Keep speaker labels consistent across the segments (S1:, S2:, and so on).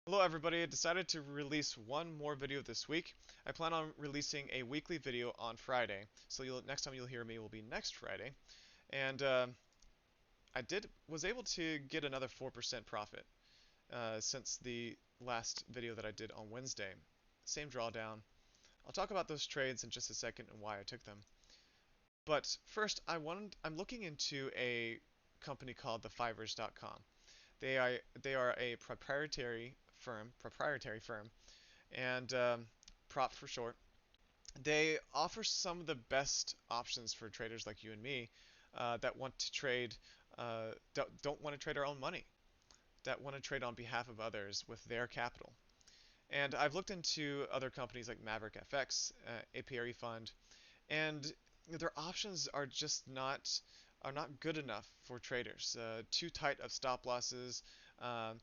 S1: Hello everybody, I decided to release one more video this week. I plan on releasing a weekly video on Friday, so next time you'll hear me will be next Friday. And was able to get another 4% profit since the last video that I did on Wednesday. Same drawdown. I'll talk about those trades in just a second and why I took them. But first, I'm looking into a company called the Fivers.com. They are a proprietary firm, and prop for short. They offer some of the best options for traders like you and me that want to trade, don't want to trade our own money, that want to trade on behalf of others with their capital. And I've looked into other companies like Maverick FX, APRE Fund, and their options are not good enough for traders. Too tight of stop losses, uh,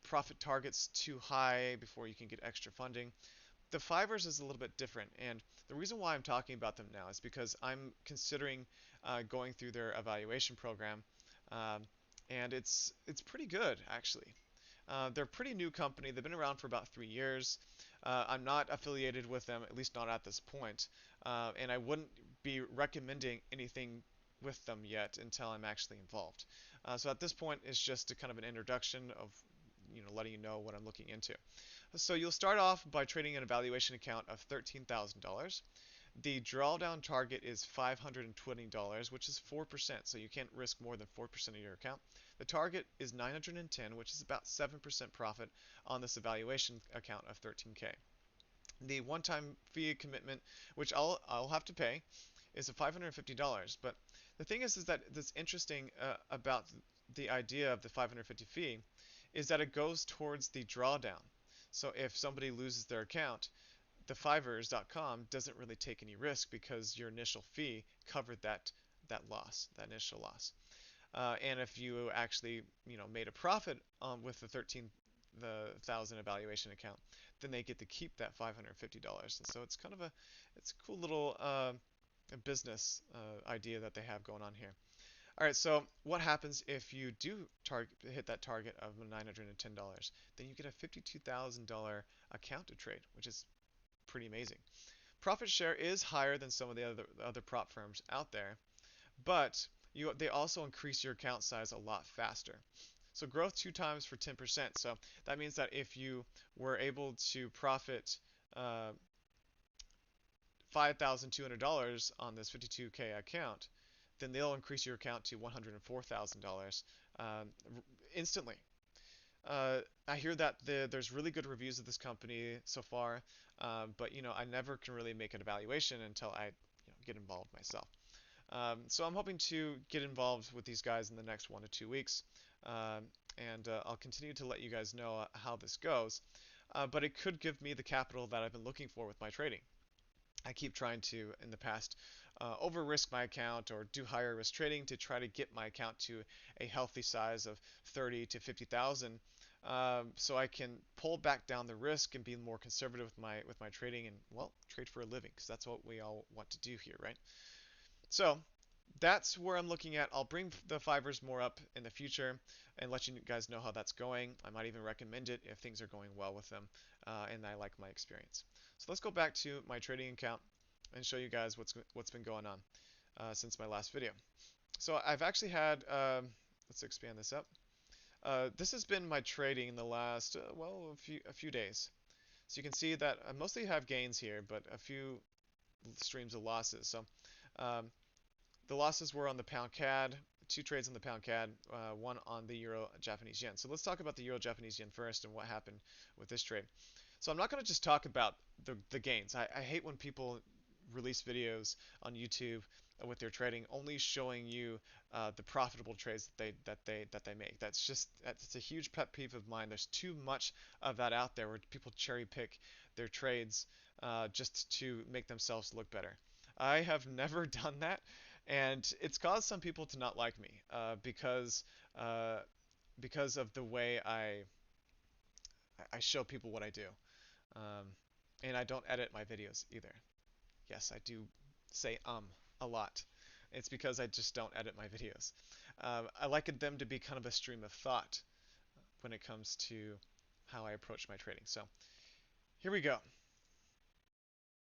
S1: profit targets too high before you can get extra funding. The Fivers is a little bit different, and the reason why I'm talking about them now is because I'm considering going through their evaluation program, um, and it's pretty good actually. They're a pretty new company. They've been around for about 3 years. I'm not affiliated with them, at least not at this point, and I wouldn't be recommending anything with them yet until I'm actually involved. So at this point, it's just a kind of an introduction of, letting you know what I'm looking into. So you'll start off by trading an evaluation account of $13,000. The drawdown target is $520, which is 4%, so you can't risk more than 4% of your account. The target is 910, which is about 7% profit on this evaluation account of 13K. The one-time fee commitment, which I'll have to pay, is a $550. But the thing is that that's interesting about the idea of the 550 fee is that it goes towards the drawdown. So if somebody loses their account, the Fivers.com doesn't really take any risk because your initial fee covered that loss, that initial loss. And if you actually, made a profit with the 1,000 evaluation account, then they get to keep that $550. And so it's a cool little business idea that they have going on here. All right, so what happens if you do hit that target of $910? Then you get a $52,000 account to trade, which is pretty amazing. Profit share is higher than some of the other prop firms out there, but they also increase your account size a lot faster. So growth 2 times for 10%. So that means that if you were able to profit $5,200 on this 52K account, then they'll increase your account to $104,000 instantly. I hear that there's really good reviews of this company so far, but I never can really make an evaluation until I get involved myself. So I'm hoping to get involved with these guys in the next 1 to 2 weeks, and I'll continue to let you guys know how this goes. But it could give me the capital that I've been looking for with my trading. I keep trying to, in the past, over risk my account or do higher risk trading to try to get my account to a healthy size of 30 to 50,000, so I can pull back down the risk and be more conservative with my trading and, well, trade for a living, because that's what we all want to do here, right? So that's where I'm looking at. I'll bring the Fivers more up in the future and let you guys know how that's going. I might even recommend it if things are going well with them, and I like my experience. So let's go back to my trading account and show you guys what's been going on since my last video. So I've actually had, let's expand this up. This has been my trading in the last, well, a few days. So you can see that I mostly have gains here, but a few streams of losses. So um, the losses were on the pound CAD, 2 trades on the pound CAD, one on the Euro Japanese yen. So let's talk about the Euro Japanese yen first and what happened with this trade. So I'm not going to just talk about the gains. I hate when people release videos on YouTube with their trading only showing you the profitable trades that they make. That's a huge pet peeve of mine. There's too much of that out there where people cherry pick their trades just to make themselves look better. I have never done that, and it's caused some people to not like me uh, because of the way I show people what I do. Um, and I don't edit my videos either. Yes, I do say a lot. It's because I just don't edit my videos. I like them to be kind of a stream of thought when it comes to how I approach my trading. So here we go.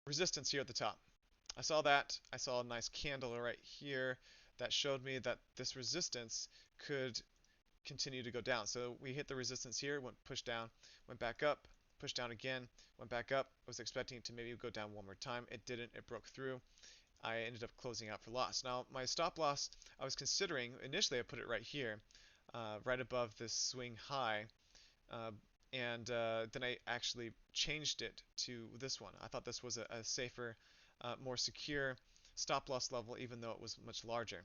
S1: Resistance here at the top. I saw that. I saw a nice candle right here that showed me that this resistance could continue to go down. So we hit the resistance here, went pushed down, went back up, pushed down again, went back up. I was expecting it to maybe go down one more time. It didn't. It broke through. I ended up closing out for loss. Now my stop loss, I was considering, initially I put it right here, right above this swing high, uh, and then I actually changed it to this one. I thought this was a safer, more secure stop loss level, even though it was much larger.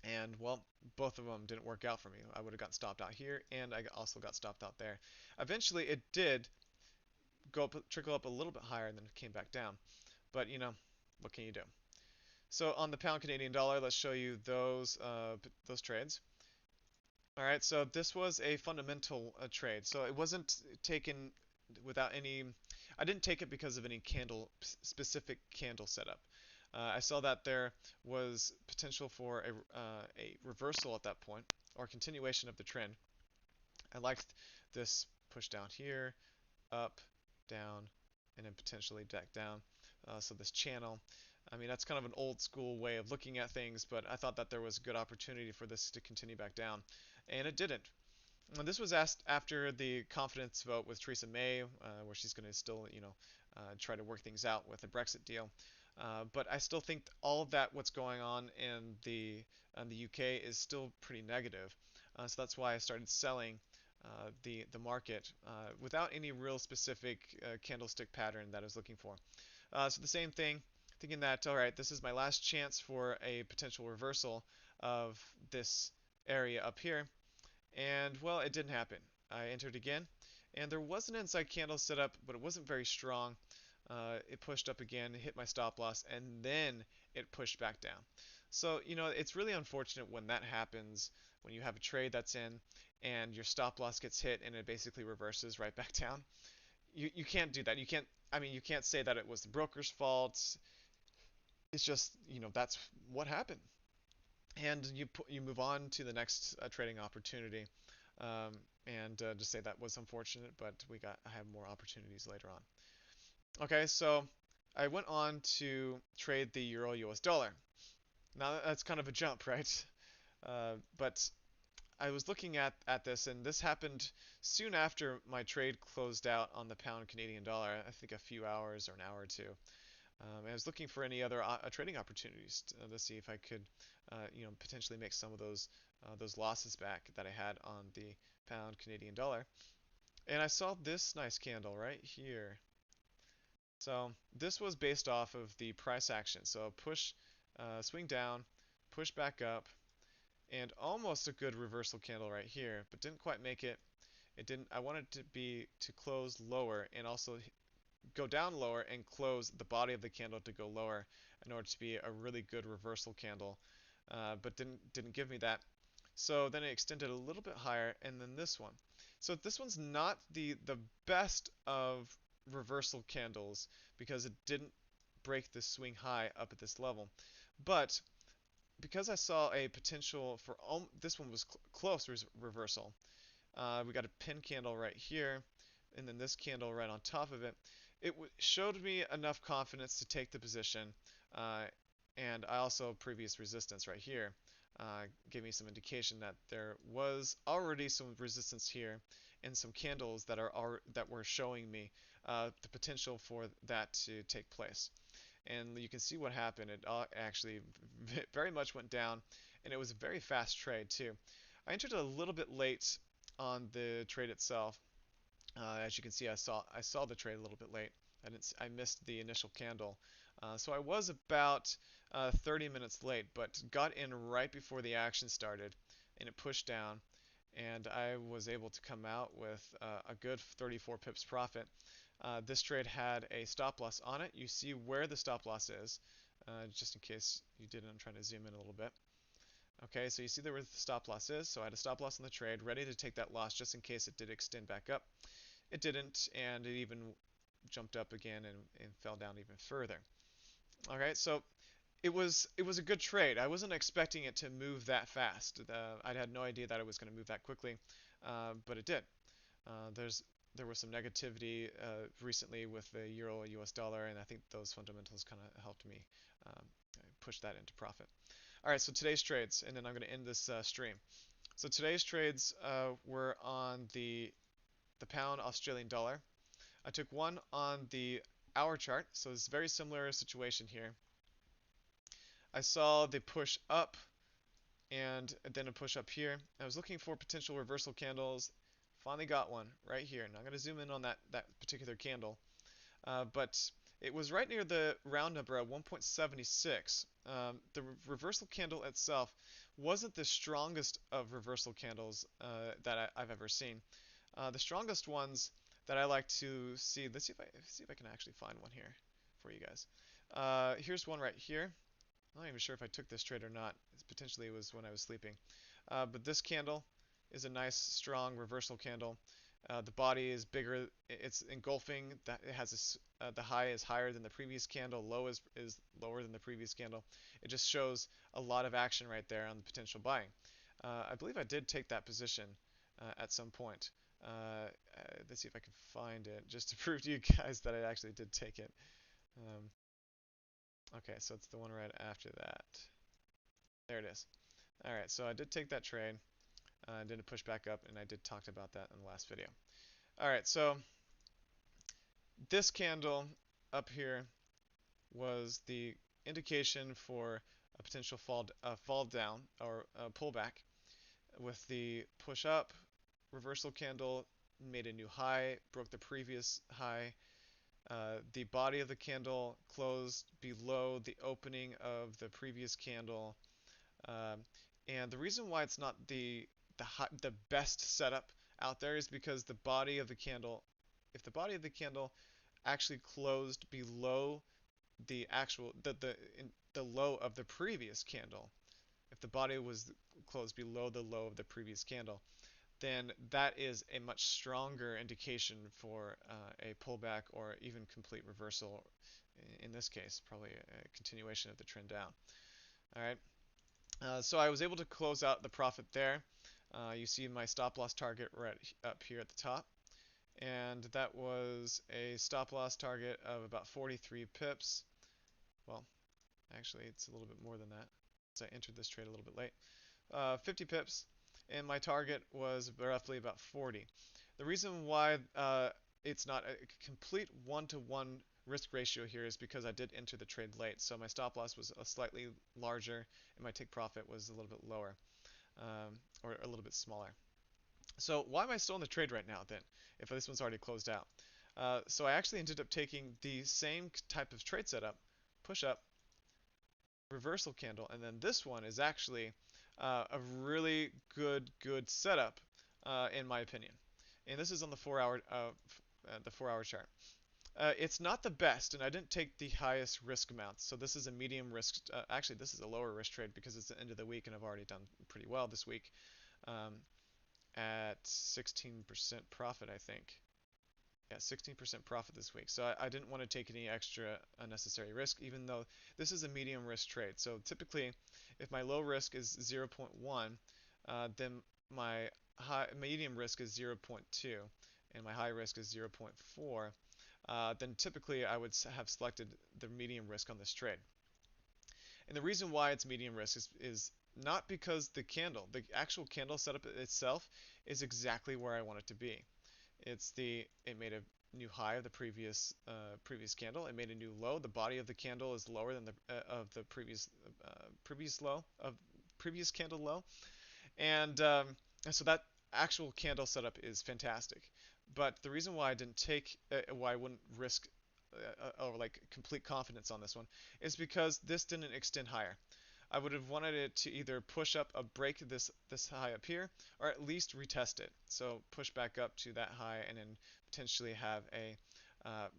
S1: And well, both of them didn't work out for me. I would have gotten stopped out here, and I also got stopped out there. Eventually, it did go up, trickle up a little bit higher, and then it came back down. But you know, what can you do? So on the pound Canadian dollar, let's show you those trades. All right, so this was a fundamental trade. So it wasn't taken without any. I didn't take it because of any specific candle setup. I saw that there was potential for a reversal at that point or continuation of the trend. I liked this push down here, up, down, and then potentially back down. So this channel, I mean, that's kind of an old school way of looking at things, but I thought that there was a good opportunity for this to continue back down, and it didn't. And this was asked after the confidence vote with Theresa May, where she's going to still, try to work things out with the Brexit deal. But I still think all of that, what's going on in the UK, is still pretty negative. So that's why I started selling the market without any real specific candlestick pattern that I was looking for. So the same thing, thinking that, all right, this is my last chance for a potential reversal of this area up here. And well, it didn't happen. I entered again, and there was an inside candle set up, but it wasn't very strong. It pushed up again, hit my stop loss, and then it pushed back down. So, it's really unfortunate when that happens, when you have a trade that's in and your stop loss gets hit and it basically reverses right back down. You can't do that. You can't say that it was the broker's fault. It's just, that's what happened. And you move on to the next trading opportunity. And just say that was unfortunate, but I have more opportunities later on. Okay, so I went on to trade the Euro US dollar. Now that's kind of a jump, right? But I was looking at this, and this happened soon after my trade closed out on the pound Canadian dollar. I think a few hours or an hour or two. I was looking for any other trading opportunities to see if I could, potentially make some of those losses back that I had on the pound Canadian dollar. And I saw this nice candle right here. So this was based off of the price action. So push, swing down, push back up, and almost a good reversal candle right here, but didn't quite make it. It didn't. I wanted to close lower and also go down lower and close the body of the candle to go lower in order to be a really good reversal candle, but didn't give me that. So then it extended a little bit higher, and then this one. So this one's not the best of reversal candles because it didn't break the swing high up at this level. But because I saw a potential for this one was close reversal. We got a pin candle right here, and then this candle right on top of it. It showed me enough confidence to take the position, and I also previous resistance right here gave me some indication that there was already some resistance here and some candles that were showing me the potential for that to take place. And you can see what happened. It actually very much went down, and it was a very fast trade too. I entered a little bit late on the trade itself. As you can see, I saw the trade a little bit late. I missed the initial candle, so I was about 30 minutes late, but got in right before the action started, and it pushed down, and I was able to come out with a good 34 pips profit. This trade had a stop loss on it. You see where the stop loss is, just in case you didn't. I'm trying to zoom in a little bit. Okay, so you see where the stop loss is. So I had a stop loss on the trade, ready to take that loss just in case it did extend back up. It didn't, and it even jumped up again and fell down even further. All right, so it was a good trade. I wasn't expecting it to move that fast. I had no idea that it was going to move that quickly, but it did. There's there was some negativity recently with the euro US dollar, and I think those fundamentals kind of helped me um, push that into profit. All right, so today's trades, and then I'm going to end this stream. So today's trades were on the pound Australian dollar. I took one on the hour chart, so it's a very similar situation here. I saw the push up and then a push up here. I was looking for potential reversal candles. Finally got one right here. And I'm going to zoom in on that particular candle. But it was right near the round number at 1.76. The reversal candle itself wasn't the strongest of reversal candles that I've ever seen. The strongest ones that I like to see. Let's see if I can actually find one here for you guys. Here's one right here. I'm not even sure if I took this trade or not. Potentially it was when I was sleeping. But this candle is a nice, strong reversal candle. The body is bigger. It's engulfing. It has the high is higher than the previous candle. Low is lower than the previous candle. It just shows a lot of action right there on the potential buying. I believe I did take that position at some point. Let's see if I can find it just to prove to you guys that I actually did take it. Um, okay, so it's the one right after that. There it is. All right, so I did take that trade. I did push back up, and I did talk about that in the last video. All right, so this candle up here was the indication for a potential fall down or pullback with the push up reversal candle made a new high, broke the previous high. The body of the candle closed below the opening of the previous candle. Um, and the reason why it's not the best setup out there is because the body of the candle, if the body of the candle actually closed below the low of the previous candle, if the body was closed below the low of the previous candle, then that is a much stronger indication for a pullback or even complete reversal. In this case, probably a continuation of the trend down. All right. So I was able to close out the profit there. You see my stop loss target right up here at the top. And that was a stop loss target of about 43 pips. Well, actually, it's a little bit more than that, so I entered this trade a little bit late. 50 pips, and my target was roughly about 40. The reason why it's not a complete one-to-one risk ratio here is because I did enter the trade late, so my stop loss was a slightly larger, and my take profit was a little bit lower, or a little bit smaller. So why am I still in the trade right now then, if this one's already closed out? So I actually ended up taking the same type of trade setup, push up, reversal candle, and then this one is actually a really good setup in my opinion. And this is on the 4 hour chart. It's not the best, and I didn't take the highest risk amount. So this is a medium risk. Actually, this is a lower risk trade because it's the end of the week, and I've already done pretty well this week um, at 16% profit, I think. Yeah, 16% profit this week. So I didn't want to take any extra unnecessary risk, even though this is a medium risk trade. So typically, if my low risk is 0.1, then my medium risk is 0.2, and my high risk is 0.4. Then typically I would have selected the medium risk on this trade. And the reason why it's medium risk is not because the actual candle setup itself is exactly where I want it to be. It made a new high of the previous candle. It made a new low. The body of the candle is lower than the of the previous low of previous candle low, and so that actual candle setup is fantastic. But the reason why I didn't take why I wouldn't risk or like complete confidence on this one is because this didn't extend higher. I would have wanted it to either push up a break this high up here, or at least retest it. So push back up to that high, and then potentially have a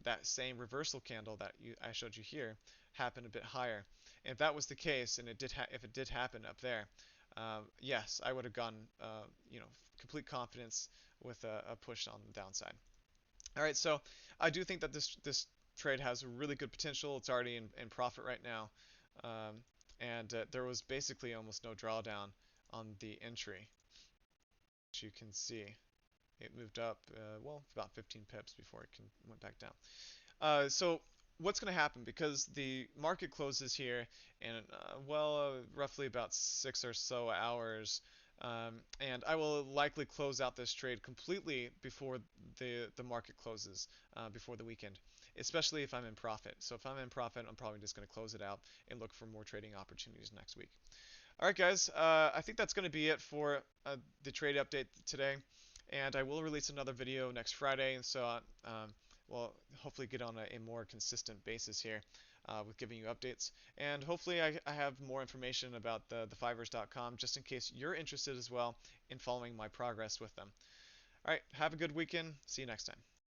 S1: that same reversal candle that I showed you here happen a bit higher. And if that was the case, and if it did happen up there, yes, I would have gone complete confidence with a push on the downside. All right, so I do think that this trade has really good potential. It's already in profit right now. And there was basically almost no drawdown on the entry, which you can see. It moved up, well, about 15 pips before it went back down. So what's going to happen, because the market closes here in roughly about 6 or so hours, and I will likely close out this trade completely before the market closes, before the weekend, especially if I'm in profit. So if I'm in profit, I'm probably just going to close it out and look for more trading opportunities next week. All right, guys. I think that's going to be it for the trade update today, and I will release another video next Friday. And so, we'll hopefully get on a more consistent basis here with giving you updates. And hopefully, I have more information about the Fivers.com, just in case you're interested as well in following my progress with them. All right. Have a good weekend. See you next time.